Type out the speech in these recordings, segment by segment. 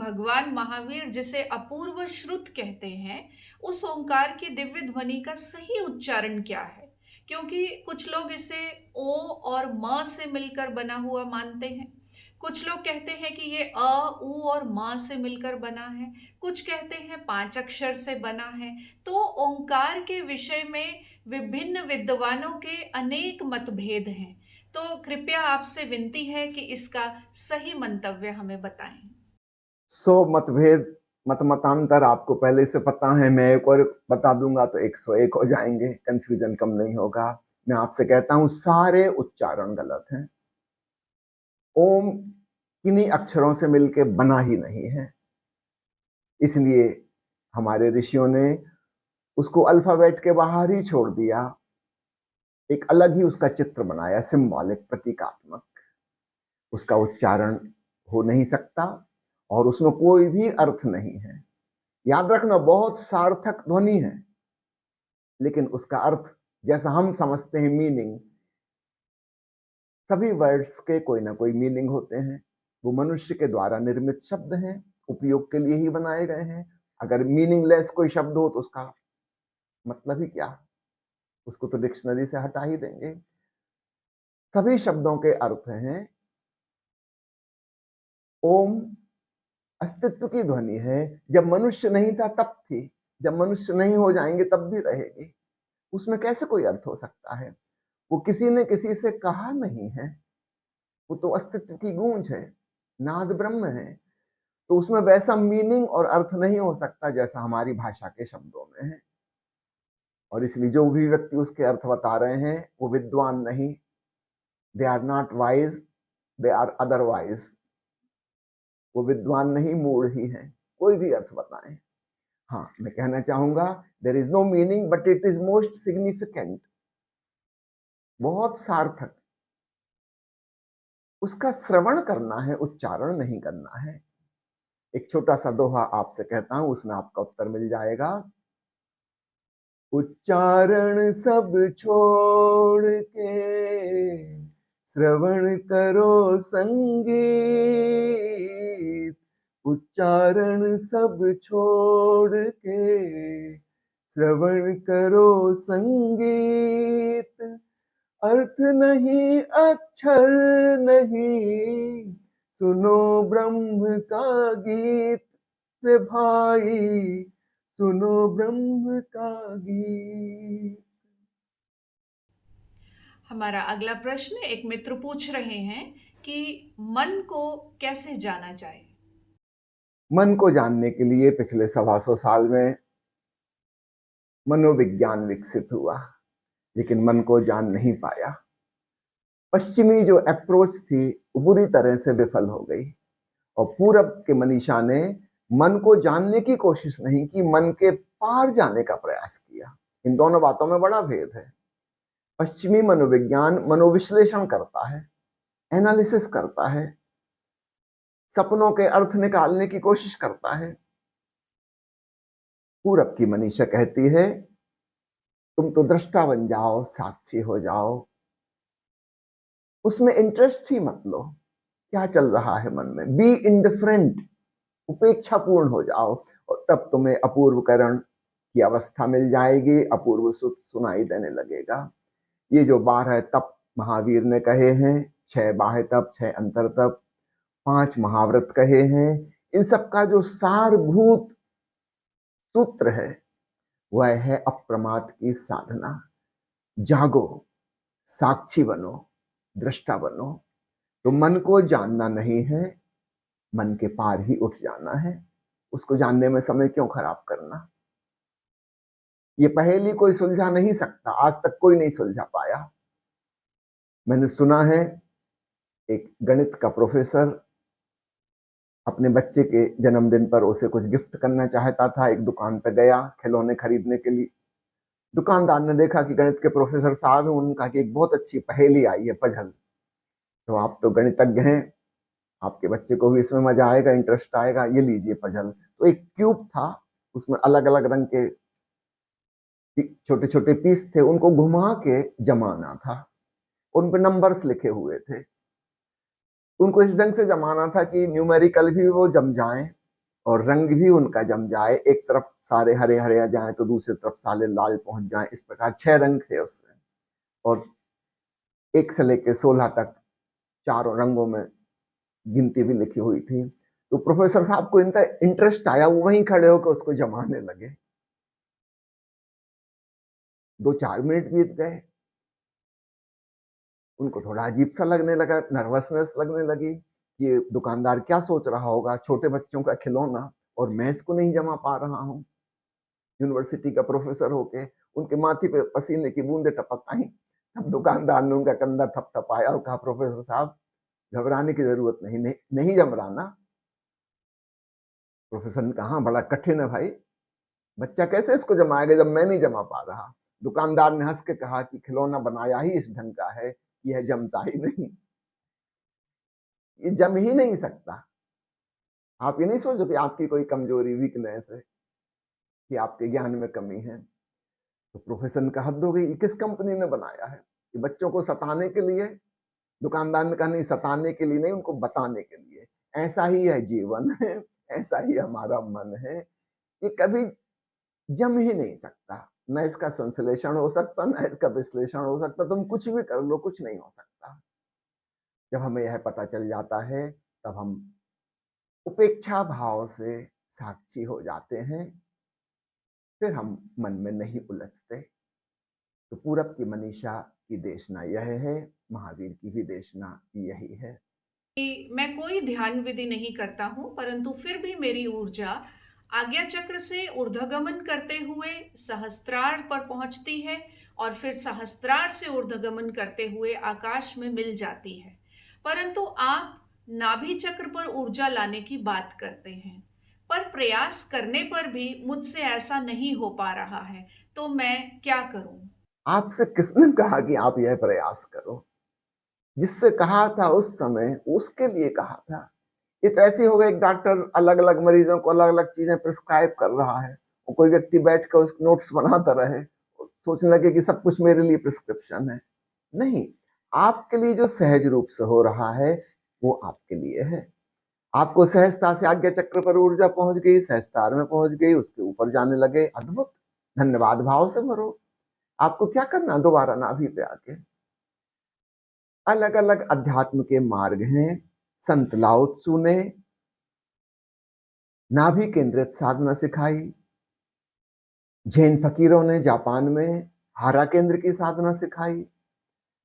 भगवान महावीर जिसे अपूर्व श्रुत कहते हैं, उस ओंकार की दिव्य ध्वनि का सही उच्चारण क्या है? क्योंकि कुछ लोग इसे ओ और म से मिलकर बना हुआ मानते हैं। कुछ लोग कहते हैं कि ये अ, उ और म से मिलकर बना है। कुछ कहते हैं 5 अक्षर से बना है। तो ओंकार के विषय में विभिन्न विद्वानों के अनेक मतभेद हैं। तो कृपया आपसे विनती है कि इसका सही मंतव्य हमें बताएं। 100 मतभेद मतांतर आपको पहले से पता है। मैं एक और बता दूंगा तो 101 हो जाएंगे, कंफ्यूजन कम नहीं होगा। मैं आपसे कहता हूं सारे उच्चारण गलत हैं। ओम किन्हीं अक्षरों से मिलके बना ही नहीं है, इसलिए हमारे ऋषियों ने उसको अल्फाबेट के बाहर ही छोड़ दिया, एक अलग ही उसका चित्र बनाया, सिंबॉलिक, प्रतीकात्मक। उसका उच्चारण हो नहीं सकता और उसमें कोई भी अर्थ नहीं है। याद रखना, बहुत सार्थक ध्वनि है, लेकिन उसका अर्थ जैसा हम समझते हैं मीनिंग, सभी वर्ड्स के कोई ना कोई मीनिंग होते हैं। वो मनुष्य के द्वारा निर्मित शब्द हैं, उपयोग के लिए ही बनाए गए हैं। अगर मीनिंगलेस कोई शब्द हो तो उसका मतलब ही क्या, उसको तो डिक्शनरी से हटा ही देंगे। सभी शब्दों के अर्थ हैं। ओम अस्तित्व की ध्वनि है, जब मनुष्य नहीं था तब थी, जब मनुष्य नहीं हो जाएंगे तब भी रहेगी। उसमें कैसे कोई अर्थ हो सकता है? वो किसी ने किसी से कहा नहीं है, वो तो अस्तित्व की गूंज है, नाद ब्रह्म है। तो उसमें वैसा मीनिंग और अर्थ नहीं हो सकता जैसा हमारी भाषा के शब्दों में है। और इसलिए जो भी व्यक्ति उसके अर्थ बता रहे हैं वो विद्वान नहीं, they are not wise, they are otherwise. वो विद्वान नहीं, मूढ़ ही है, कोई भी अर्थ बताएं। हाँ, मैं कहना चाहूंगा there is no meaning but it is most significant, बहुत सार्थक। उसका श्रवण करना है, उच्चारण नहीं करना है। एक छोटा सा दोहा आपसे कहता हूं, उसमें आपका उत्तर मिल जाएगा। उच्चारण सब छोड़ के श्रवण करो संगीत। उच्चारण सब छोड़ के श्रवण करो संगीत। अर्थ नहीं अक्षर नहीं, सुनो ब्रह्म का गीत। रे भाई सुनो ब्रह्म का गीत। हमारा अगला प्रश्न, एक मित्र पूछ रहे हैं कि मन को कैसे जाना जाए? मन को जानने के लिए पिछले 125 साल में मनोविज्ञान विकसित हुआ, लेकिन मन को जान नहीं पाया। पश्चिमी जो अप्रोच थी वो बुरी तरह से विफल हो गई, और पूरब के मनीषा ने मन को जानने की कोशिश नहीं की, मन के पार जाने का प्रयास किया। इन दोनों बातों में बड़ा भेद है। पश्चिमी मनोविज्ञान मनोविश्लेषण करता है, एनालिसिस करता है, सपनों के अर्थ निकालने की कोशिश करता है। पूरब की मनीषा कहती है तुम तो दृष्टा बन जाओ, साक्षी हो जाओ, उसमें इंटरेस्ट ही मत लो, क्या चल रहा है मन में, बी इंडिफरेंट, उपेक्षा पूर्ण हो जाओ, और तब तुम्हें अपूर्वकरण की अवस्था मिल जाएगी, अपूर्व सुख सुनाई देने लगेगा। ये जो 12 तप महावीर ने कहे हैं, 6 बाह्य तप, 6 अंतर तप, 5 महाव्रत कहे हैं, इन सब का जो सारभूत सूत्र है वह है अप्रमाद की साधना। जागो, साक्षी बनो, दृष्टा बनो। तो मन को जानना नहीं है, मन के पार ही उठ जाना है। उसको जानने में समय क्यों खराब करना? ये पहेली कोई सुलझा नहीं सकता, आज तक कोई नहीं सुलझा पाया। मैंने सुना है एक गणित का प्रोफेसर अपने बच्चे के जन्मदिन पर उसे कुछ गिफ्ट करना चाहता था। एक दुकान पर गया खिलौने खरीदने के लिए। दुकानदार ने देखा कि गणित के प्रोफेसर साहब हैं, उनका कि एक बहुत अच्छी पहेली आई है, पजल, तो आप तो गणितज्ञ हैं, आपके बच्चे को भी इसमें मजा आएगा, इंटरेस्ट आएगा, ये लीजिए पजल। तो एक क्यूब था, उसमें अलग अलग रंग के छोटे छोटे पीस थे, उनको घुमा के जमाना था, उन पे नंबर्स लिखे हुए थे। उनको इस ढंग से जमाना था कि न्यूमेरिकल भी वो जम जाएं और रंग भी उनका जम जाए, एक तरफ सारे हरे हरे आ जाए तो दूसरी तरफ सारे लाल पहुंच जाए, इस प्रकार 6 रंग थे उसमें, और 1 से लेकर 16 तक चारों रंगों में गिनती भी लिखी हुई थी। तो प्रोफेसर साहब को इनका इंटरेस्ट आया, वो वहीं खड़े होकर उसको जमाने लगे। 2-4 मिनट बीत गए, उनको थोड़ा अजीब सा लगने लगा, नर्वसनेस लगने लगी कि ये दुकानदार क्या सोच रहा होगा, छोटे बच्चों का खिलौना और मैं इसको नहीं जमा पा रहा हूँ। यूनिवर्सिटी का प्रोफेसर होके उनके माथे पे पसीने की बूंदें टपक आई। तब दुकानदार ने उनका कंधा थपथपाया और कहा, प्रोफेसर साहब घबराने की जरूरत नहीं, नहीं जम रहा ना। प्रोफेसर ने कहा, हाँ, बड़ा कठिन है भाई, बच्चा कैसे इसको जमाएगा जब मैं नहीं जमा पा रहा। दुकानदार ने हंस के कहा कि खिलौना बनाया ही इस ढंग का है, यह जमता ही नहीं, ये जम ही नहीं सकता। आप ये नहीं सोचो कि आपकी कोई कमजोरी, वीकनेस है, कि आपके ज्ञान में कमी है। तो प्रोफेसर ने कहा, हद हो गई, ये किस कंपनी ने बनाया है, ये बच्चों को सताने के लिए। दुकानदार ने कहा, नहीं, सताने के लिए नहीं, उनको बताने के लिए। ऐसा ही है जीवन है, ऐसा ही हमारा मन है, ये कभी जम ही नहीं सकता, न इसका संश्लेषण हो सकता, न इसका विश्लेषण हो सकता, तुम कुछ भी कर लो, कुछ नहीं हो सकता। जब हमें यह पता चल जाता है, तब हम उपेक्षा भाव से साक्षी हो जाते हैं, फिर हम मन में नहीं उलझते। तो पूरब की मनीषा की देशना यह है, महावीर की भी देशना यही है। कि मैं कोई ध्यान विधि नहीं करता हूँ, परंतु फिर भी मेरी ऊर्जा आज्ञा चक्र से ऊर्ध्वगमन करते हुए सहस्त्रार पर पहुंचती है और फिर सहस्त्रार से ऊर्ध्वगमन करते हुए आकाश में मिल जाती है। परंतु आप नाभि चक्र पर ऊर्जा लाने की बात करते हैं, पर प्रयास करने पर भी मुझसे ऐसा नहीं हो पा रहा है, तो मैं क्या करूं? आपसे किसने कहा कि आप यह प्रयास करो? जिससे कहा था उस समय, उसके लिए कहा था। ये तो ऐसे ही होगा, एक डॉक्टर अलग अलग मरीजों को अलग अलग चीजें प्रिस्क्राइब कर रहा है, और कोई व्यक्ति बैठ कर उस नोट्स बनाता रहे, सोचने लगे कि सब कुछ मेरे लिए प्रिस्क्रिप्शन है। नहीं, आपके लिए जो सहज रूप से हो रहा है वो आपके लिए है। आपको सहजता से आज्ञा चक्र पर ऊर्जा पहुंच गई, सहस्तार में पहुंच गई, उसके ऊपर जाने लगे, अद्भुत। धन्यवाद भाव से भरो। आपको क्या करना, दोबारा नाभि पे आके। अलग अलग अध्यात्म के मार्ग हैं। संत लाओ त्सु ने नाभि केंद्रित साधना सिखाई, जैन फकीरों ने जापान में हारा केंद्र की साधना सिखाई,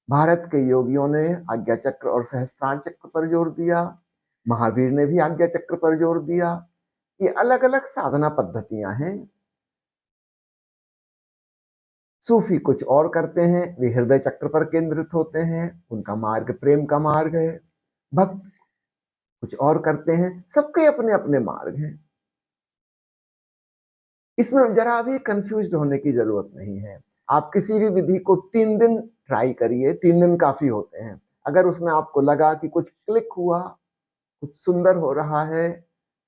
भारत के योगियों ने आज्ञा चक्र और सहस्त्रार चक्र पर जोर दिया, महावीर ने भी आज्ञा चक्र पर जोर दिया। ये अलग अलग साधना पद्धतियां हैं। सूफी कुछ और करते हैं, वे हृदय चक्र पर केंद्रित होते हैं, उनका मार्ग प्रेम का मार्ग है। भक्त कुछ और करते हैं, सबके अपने अपने मार्ग हैं। इसमें जरा भी कंफ्यूज होने की जरूरत नहीं है। आप किसी भी विधि को 3 दिन ट्राई करिए, 3 दिन काफी होते हैं। अगर उसमें आपको लगा कि कुछ क्लिक हुआ, कुछ सुंदर हो रहा है,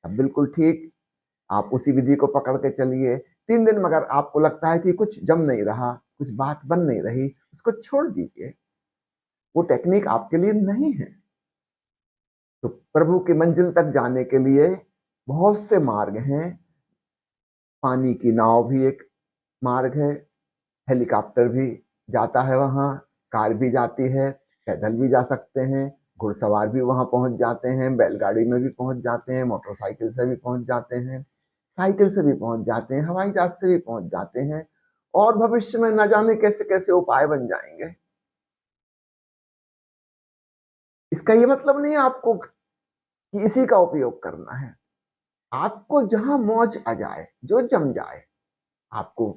तब बिल्कुल ठीक, आप उसी विधि को पकड़ के चलिए। 3 दिन में अगर आपको लगता है कि कुछ जम नहीं रहा, कुछ बात बन नहीं रही, उसको छोड़ दीजिए, वो टेक्निक आपके लिए नहीं है। तो प्रभु की मंजिल तक जाने के लिए बहुत से मार्ग हैं। पानी की नाव भी एक मार्ग है, हेलीकॉप्टर भी जाता है वहां, कार भी जाती है, पैदल भी जा सकते हैं, घुड़सवार भी वहां पहुंच जाते हैं, बैलगाड़ी में भी पहुंच जाते हैं, मोटरसाइकिल से भी पहुंच जाते हैं, साइकिल से भी पहुंच जाते हैं, हवाई जहाज से भी पहुंच जाते हैं, और भविष्य में न जाने कैसे कैसे उपाय बन जाएंगे। इसका ये मतलब नहीं है आपको कि इसी का उपयोग करना है। आपको जहां मौज आ जाए, जो जम जाए। आपको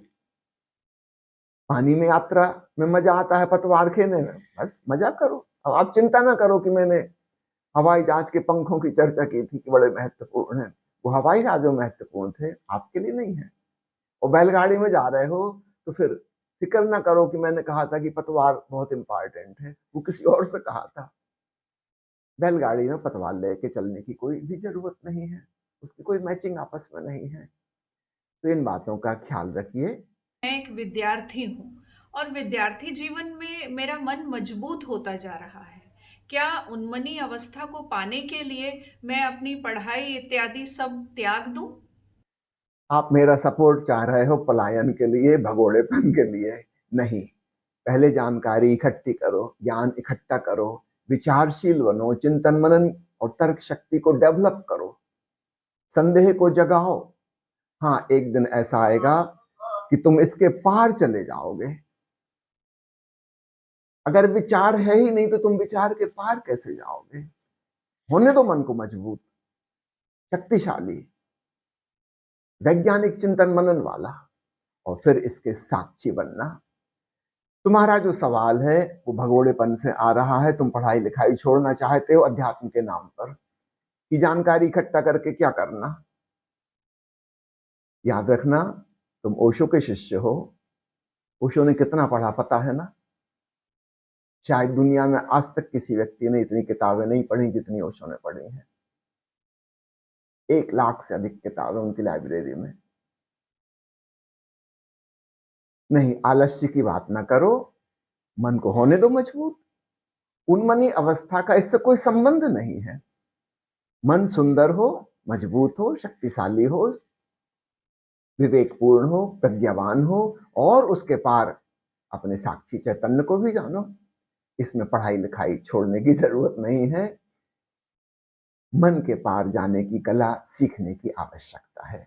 पानी में यात्रा में मजा आता है, पतवार खेलने में, बस मजा करो। अब आप चिंता ना करो कि मैंने हवाई जहाज के पंखों की चर्चा की थी कि बड़े महत्वपूर्ण हैं। वो हवाई जहाज जो महत्वपूर्ण थे, आपके लिए नहीं है। और बैलगाड़ी में जा रहे हो तो फिर फिक्र ना करो कि मैंने कहा था कि पतवार बहुत इंपॉर्टेंट है, वो किसी और से कहा था। बैलगाड़ी में पतवार लेके चलने की कोई भी जरूरत नहीं है, उसकी कोई मैचिंग आपस में नहीं है। तो इन बातों का ख्याल रखिए। मैं एक विद्यार्थी हूँ और विद्यार्थी जीवन में मेरा मन मजबूत होता जा रहा है, क्या उन्मनी अवस्था को पाने के लिए मैं अपनी पढ़ाई इत्यादि सब त्याग दूं? आप मेरा सपोर्ट चाह रहे हो पलायन के लिए, भगोड़ेपन के लिए? नहीं। पहले जानकारी इकट्ठी करो, ज्ञान इकट्ठा करो, विचारशील बनो, चिंतन मनन और तर्क शक्ति को डेवलप करो, संदेह को जगाओ। हाँ, एक दिन ऐसा आएगा कि तुम इसके पार चले जाओगे। अगर विचार है ही नहीं तो तुम विचार के पार कैसे जाओगे? होने दो मन को मजबूत, शक्तिशाली, वैज्ञानिक चिंतन मनन वाला, और फिर इसके साक्षी बनना। तुम्हारा जो सवाल है वो भगोड़ेपन से आ रहा है। तुम पढ़ाई लिखाई छोड़ना चाहते हो अध्यात्म के नाम पर, कि जानकारी इकट्ठा करके क्या करना। याद रखना, तुम ओशो के शिष्य हो। ओशो ने कितना पढ़ा पता है ना? शायद दुनिया में आज तक किसी व्यक्ति ने इतनी किताबें नहीं पढ़ी जितनी ओशो ने पढ़ी हैं। 1 लाख से अधिक किताबें उनकी लाइब्रेरी में। नहीं, आलस्य की बात ना करो, मन को होने दो मजबूत। उन्मनी अवस्था का इससे कोई संबंध नहीं है। मन सुंदर हो, मजबूत हो, शक्तिशाली हो, विवेकपूर्ण हो, प्रज्ञावान हो, और उसके पार अपने साक्षी चैतन्य को भी जानो। इसमें पढ़ाई लिखाई छोड़ने की जरूरत नहीं है। मन के पार जाने की कला सीखने की आवश्यकता है।